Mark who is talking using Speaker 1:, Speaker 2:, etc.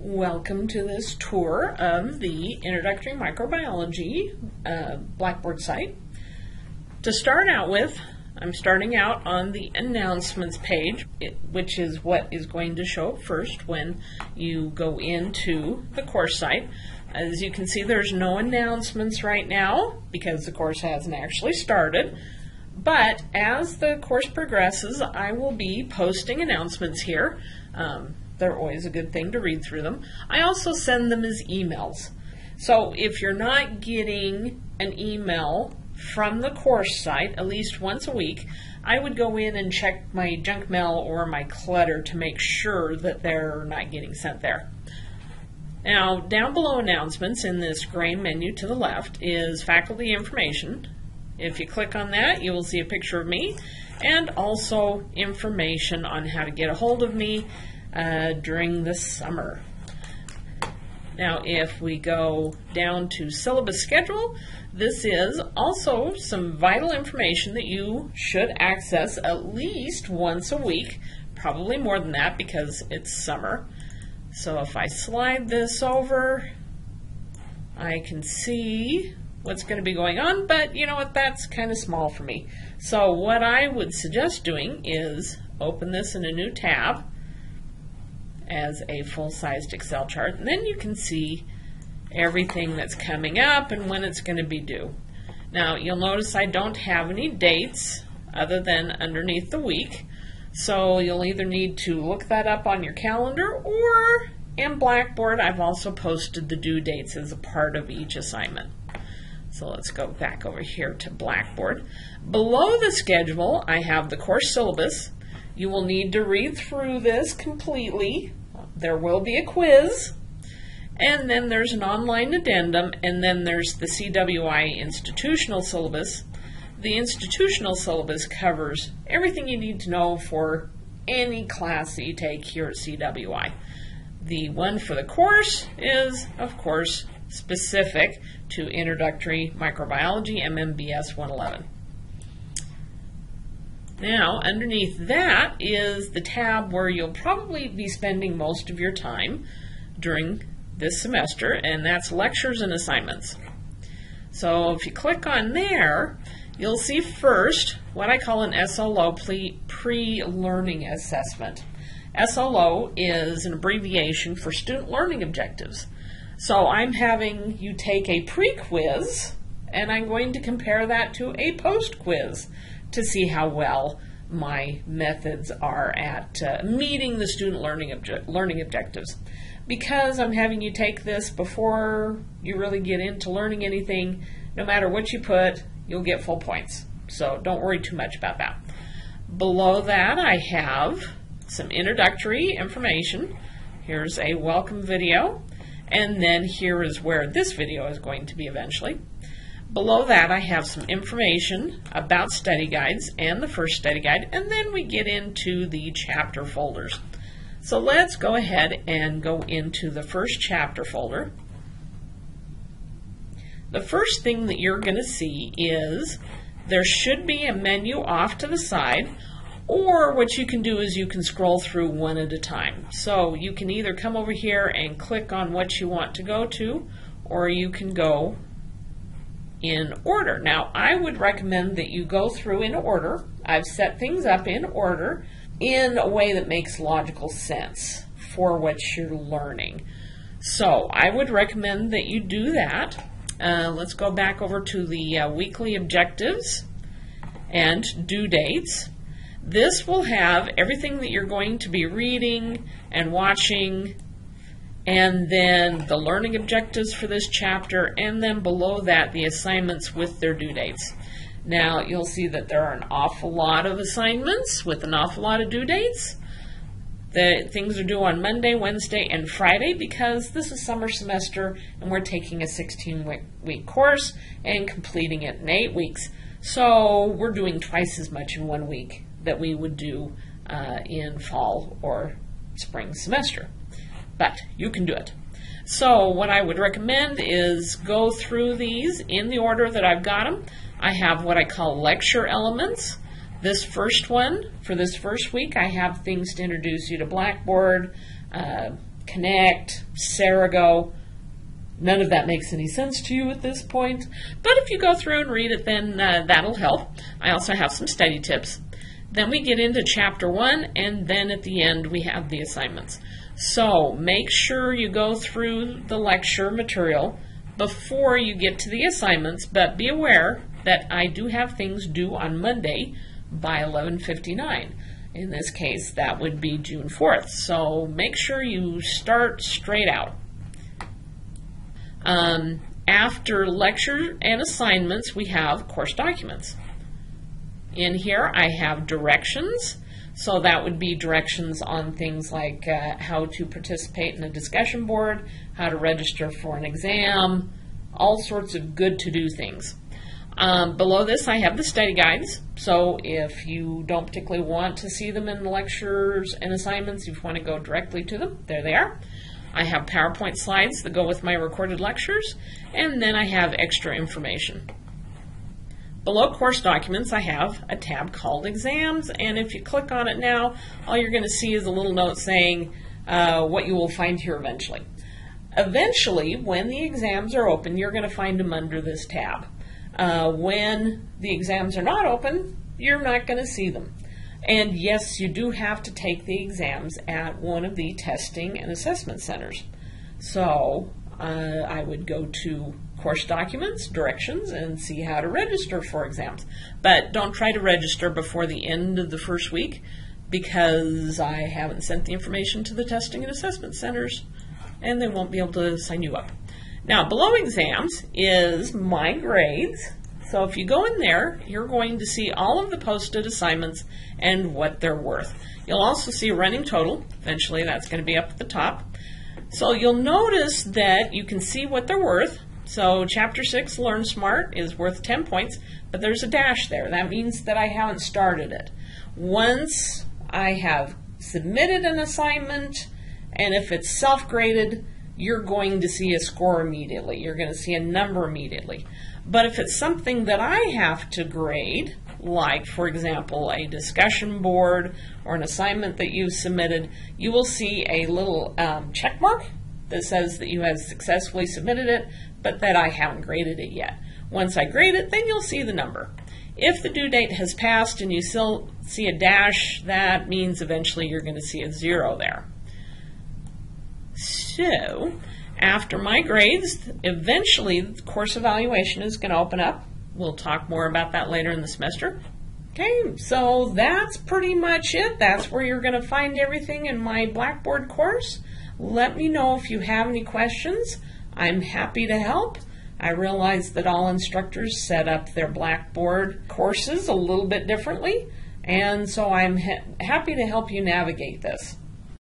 Speaker 1: Welcome to this tour of the Introductory Microbiology Blackboard site. To start out with, I'm starting out on the announcements page, which is what is going to show up first when you go into the course site. As you can see, there's no announcements right now because the course hasn't actually started. But as the course progresses, I will be posting announcements here. They're always a good thing to read through them. I also send them as emails. So if you're not getting an email from the course site at least once a week, I would go in and check my junk mail or my clutter to make sure that they're not getting sent there. Now, down below announcements in this gray menu to the left is faculty information. If you click on that, you will see a picture of me and also information on how to get a hold of me during the summer. Now, if we go down to syllabus schedule, this is also some vital information that you should access at least once a week, probably more than that because it's summer. So if I slide this over, I can see what's going to be going on, but you know what, that's kind of small for me. So what I would suggest doing is open this in a new tab as a full-sized Excel chart, and then you can see everything that's coming up and when it's going to be due. Now you'll notice I don't have any dates other than underneath the week, so you'll either need to look that up on your calendar, or in Blackboard I've also posted the due dates as a part of each assignment. So let's go back over here to Blackboard. Below the schedule I have the course syllabus. You will need to read through this completely. There will be a quiz, and then there's an online addendum, and then there's the CWI institutional syllabus. The institutional syllabus covers everything you need to know for any class that you take here at CWI. The one for the course is, of course, specific to Introductory Microbiology, MMBS 111. Now, underneath that is the tab where you'll probably be spending most of your time during this semester, and that's lectures and assignments. So if you click on there, you'll see first what I call an SLO pre-learning assessment. SLO is an abbreviation for student learning objectives. So I'm having you take a pre-quiz, and I'm going to compare that to a post-quiz to see how well my methods are at meeting the student learning objectives. Because I'm having you take this before you really get into learning anything, no matter what you put, you'll get full points. So don't worry too much about that. Below that I have some introductory information. Here's a welcome video, and then here is where this video is going to be eventually. Below that I have some information about study guides and the first study guide, and then we get into the chapter folders. So let's go ahead and go into the first chapter folder. The first thing that you're going to see is there should be a menu off to the side, or what you can do is you can scroll through one at a time. So you can either come over here and click on what you want to go to, or you can go in order. Now, I would recommend that you go through in order. I've set things up in order in a way that makes logical sense for what you're learning. So I would recommend that you do that. Let's go back over to the weekly objectives and due dates. This will have everything that you're going to be reading and watching, and then the learning objectives for this chapter, and then below that the assignments with their due dates. Now you'll see that there are an awful lot of assignments with an awful lot of due dates. The things are due on Monday, Wednesday, and Friday because this is summer semester and we're taking a 16-week course and completing it in 8 weeks. So we're doing twice as much in 1 week that we would do in fall or spring semester. But you can do it. So what I would recommend is go through these in the order that I've got them. I have what I call lecture elements. This first one, for this first week, I have things to introduce you to Blackboard, Connect, Sarago. None of that makes any sense to you at this point, but if you go through and read it, then that'll help. I also have some study tips. Then we get into Chapter 1, and then at the end we have the assignments. So make sure you go through the lecture material before you get to the assignments, but be aware that I do have things due on Monday by 11:59. In this case, that would be June 4th. So make sure you start straight out. After lecture and assignments, we have course documents. In here, I have directions. So that would be directions on things like how to participate in a discussion board, how to register for an exam, all sorts of good to-do things. Below this, I have the study guides. So if you don't particularly want to see them in the lectures and assignments, if you want to go directly to them, there they are. I have PowerPoint slides that go with my recorded lectures, and then I have extra information. Below course documents, I have a tab called exams, and if you click on it now, all you're going to see is a little note saying what you will find here eventually. Eventually, when the exams are open, you're going to find them under this tab. When the exams are not open, you're not going to see them. And yes, you do have to take the exams at one of the testing and assessment centers. So I would go to course documents, directions, and see how to register for exams. But don't try to register before the end of the first week, because I haven't sent the information to the testing and assessment centers, and they won't be able to sign you up. Now, below exams is my grades. So if you go in there, you're going to see all of the posted assignments and what they're worth. You'll also see running total. Eventually, that's going to be up at the top. So you'll notice that you can see what they're worth. So Chapter 6, Learn Smart, is worth 10 points, but there's a dash there. That means that I haven't started it. Once I have submitted an assignment, and if it's self-graded, you're going to see a score immediately. You're going to see a number immediately. But if it's something that I have to grade, like, for example, a discussion board or an assignment that you've submitted, you will see a little check mark that says that you have successfully submitted it, but that I haven't graded it yet. Once I grade it, then you'll see the number. If the due date has passed and you still see a dash, that means eventually you're going to see a 0 there. So, after my grades, eventually the course evaluation is going to open up. We'll talk more about that later in the semester. Okay, so that's pretty much it. That's where you're going to find everything in my Blackboard course. Let me know if you have any questions. I'm happy to help. I realize that all instructors set up their Blackboard courses a little bit differently, and so I'm happy to help you navigate this.